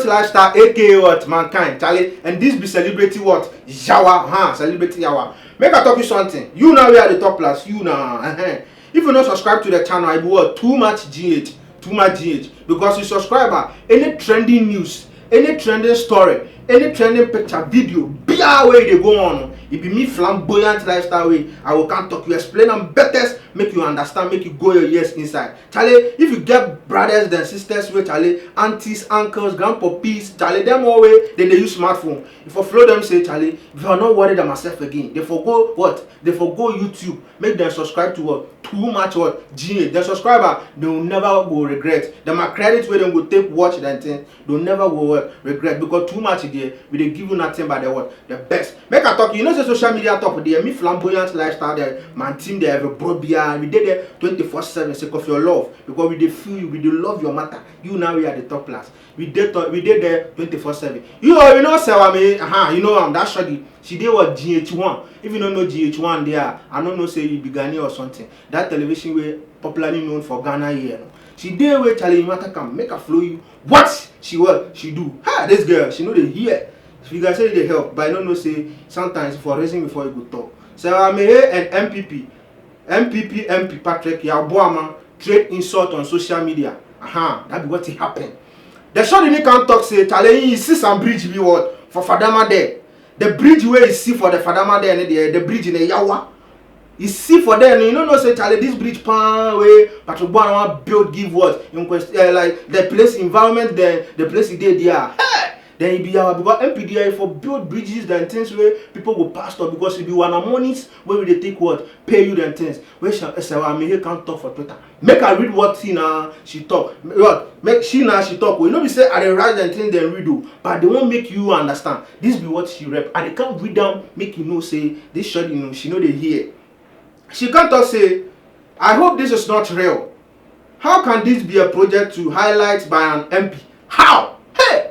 lifestyle, aka what mankind, Charlie, and this be celebrity what Yawa, celebrity Yawa. Make I talk you something. You now we are the top class. You now, if you not subscribe to the channel, I be what too much GH, because you subscriber any trending news, any trending story, any trending picture, video, be our way they go on. It be me flamboyant lifestyle way. I will can't talk you, explain them better, make you understand, make you go your ears inside. Charlie, if you get brothers and sisters with Charlie, aunties, uncles, grandpapis, Charlie, them all way, then they use smartphone. If I flow them say, Charlie, if you are not worried about myself again, they forgo what? They forgo YouTube. Make them subscribe to what? Too much what? GA. The subscriber, they will never go regret. Them my credit where they will take watch that thing, they will never go regret because too much there, we they give you nothing but the what? The best. Make a talk, you know, social media top there, me flamboyant lifestyle there, my team there, have a broad beer, we did there 24/7 sake of your love, because we they feel you, we they love your matter. You now we are the top class. We did there 24/7. You know, say me, you know I'm that shady. She did what GH1. If you don't know GH1 there, I don't know say you be Ghana or something. That television way popularly known for Ghana here. She did where Charlie matter can make her flow you. What she do? This girl, she know they hear. If you guys say they help, but I don't know say sometimes for reason before you go talk. So I may and MP Patrick Yabuama trade insult on social media. That be what it happened. The short you can't talk say Charlie you see some bridge be what for Fadama there. The bridge where you see for the Fadama there, the bridge in the Yawa. You see for them, you know say Charlie this bridge pan way Patrick Yabuama build give what in question like the place environment there, the place he did there. Then it be our because MPDI for build bridges then things where people go past or because it be one of monies where they take what pay you then things where she can't talk for Twitter. Make her read what she talk. What make she talk. We know we say I write and things then read do, but they won't make you understand. This be what she rep. And they can't read down make you know say this shot she know they hear. She can't talk say I hope this is not real. How can this be a project to highlight by an MP? How?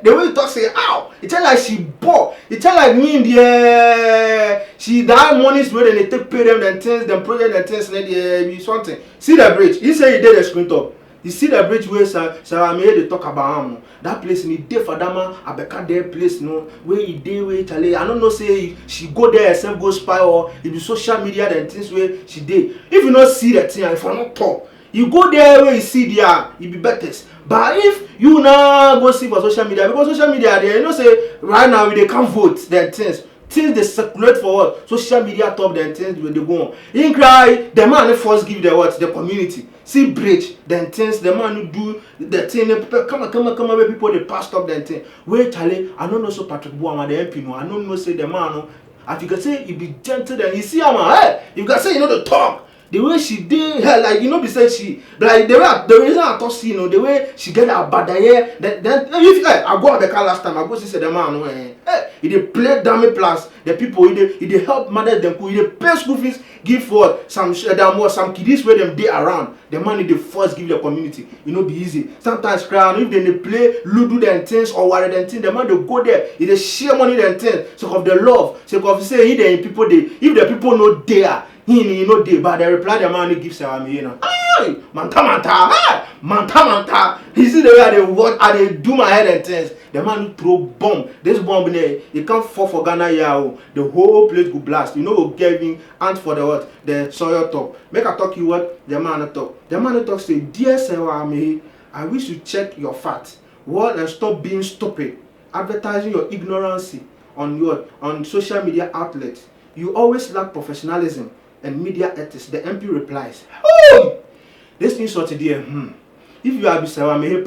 The way you talk say how? It tell like she bought. It tell like me in the she that money's where they take pay them and things, them project and things and be something. See the bridge. He say he did a screen top. You see the bridge where Sarah May they talk about him. That place in the day for Dama Abeka there place where he did where Charlie. I don't know say she go there herself go spy or it be social media and things where she did. If you not see that thing, if I not talk, you go there where you see there, it be better. But if you now go see for social media, because social media there, you know say right now they can't vote then things they circulate for what social media top then things when they go on. In cry, the man first give the what the community. See bridge then things the man who do the thing come where people they pass up then thing. Wait Charlie, I don't know so Patrick Yabuama the MP no, I don't know say the man no. If you can say he be gentle and you see him you can say you know the talk. The way she did her, like you know, besides she, like the reason I thought see, the way she get her bad hair. Then if I go at the car last time, I go see the man. He play dummy plus the people. He help mother them. He pay school fees, give for some kiddies where them day around. The money they first give the community. Be easy. Sometimes cry if they play ludo them things or worry them things. The man they go there. They share money them things. So of the love. So of say he people they if the people know there. He know they but they reply the man who gives manta. He see the way they watch and they do my head and things. The man who throw bomb. This bomb there, it can't fall for Ghana here. The whole place go blast. Who gave him ant for the what? The soil top. Make a talk you what? The man talk. The man talk say, dear Sewame, I wish you check your facts. What and stop being stupid. Advertising your ignorance on social media outlets. You always lack professionalism and media ethics. The MP replies, oh! This insult there, if you are beside me,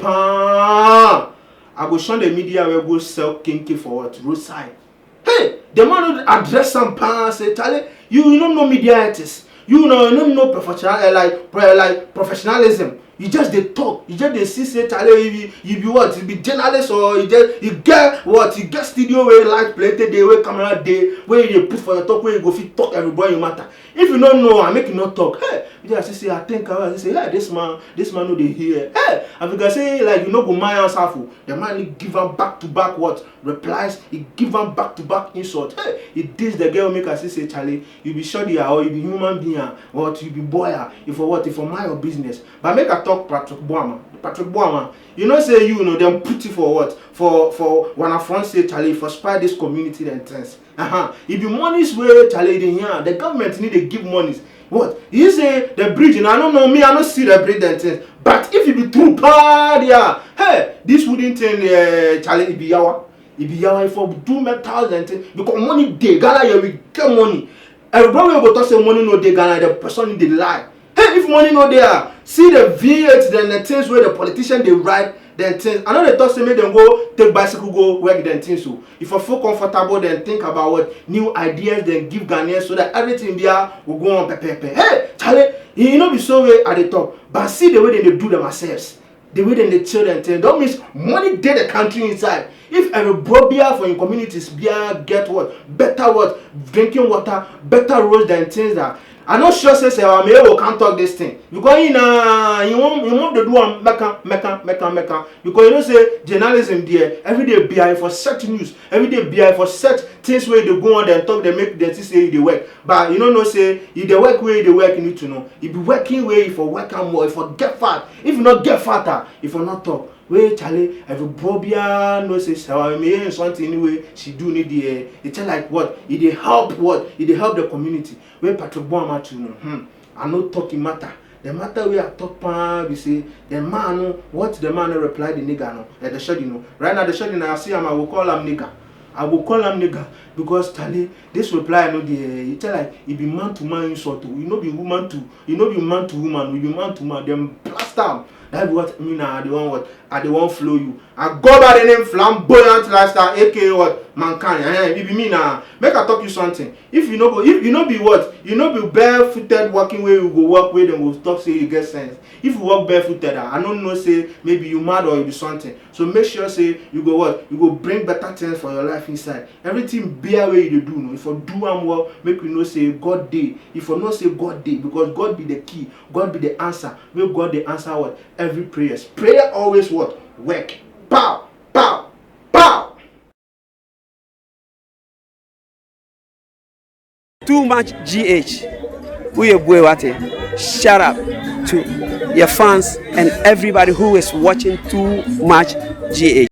I go shun the media where go sell kinky for what? Roadside. Hey, the man who address some pan say, Charlie, you don't know media ethics. You don't know professionalism. You just they talk. You just they see say Charlie, you be what? You be journalist or you get what? You get studio where light plated day, where camera day, where you put for your talk, where you go fit talk everybody you matter. If you don't know, I make you not talk. Hey, You just say, I think I say, hey, this man no dey hear. Hey, and you say like you know go my answer for. The man he give him back to back what replies, he give him back to back insult. Hey, he diss the girl make her say Charlie, you be shoddy or you be human being or you be boy, if for what if for my business. But make her talk Patrick Boama. You know say you know them put it for what? For when a friend say Charlie for spy this community and things. If the money's where Charlie in here, the government need to give monies. What? You say the bridge, and I don't know me, I don't see the bridge and things. But if it be true, yeah, hey, this wouldn't turn Charlie it be yawa for 2,000 things because money dey Ghana here we get money. Everybody will talk say money no dey Ghana, the person dey lie. Hey, if money no there, see the V8 then the things where the politician they write then things. I know they talk say make them go take bicycle go work then things so. If I feel comfortable then think about what new ideas then give Ghanaians so that everything there will go on pepe. Hey, Charlie, you know be so way at the top, but see the way they do themselves. The way they chill and things. That means money did the country inside. If everybody for your communities beer get what better what drinking water, better roads than things that I'm not sure say I can't talk this thing because you want to do meka because you know say journalism there every day BI for set news, every day BI for set things where they go on and talk they make them say they work, but you know say if they work where they work you need to know if you working way if you work more if you get fat if you not get fatter if you not talk. Wait, Charlie, everybody knows say something anyway. She do need the. It's like what? It help what? It help the community. Where Patrick Boama to know. I know talking matter. The matter we are talk pan. We say the man what the man reply the nigga no. Like the shot you know. Right now the shot I see him. I will call him nigga. I will call him nigga because Charlie this reply no the. It's like it be man to man insult. You know be woman to. You know be man to woman. We be man to man. Them plaster. That's what I mean. I the one what I the one flow you. I go by the name Flamboyant Lifestyle, aka what mankind. It be me now. Make I talk you something. If you know go, if you know be what, you know be barefooted walking where you go walk where them will talk say you get sense. If you walk barefooted, I don't know say maybe you mad or you do something. So make sure say you go what, you go bring better things for your life inside. Everything bear way you do. No, if you do am well, make you know say God day. If you not say God day, because God be the key, God be the answer. Make God the answer what every prayers. Prayer always what work. Pow, pow, pow. Too much GH. Shout out to your fans and everybody who is watching Too Much GH.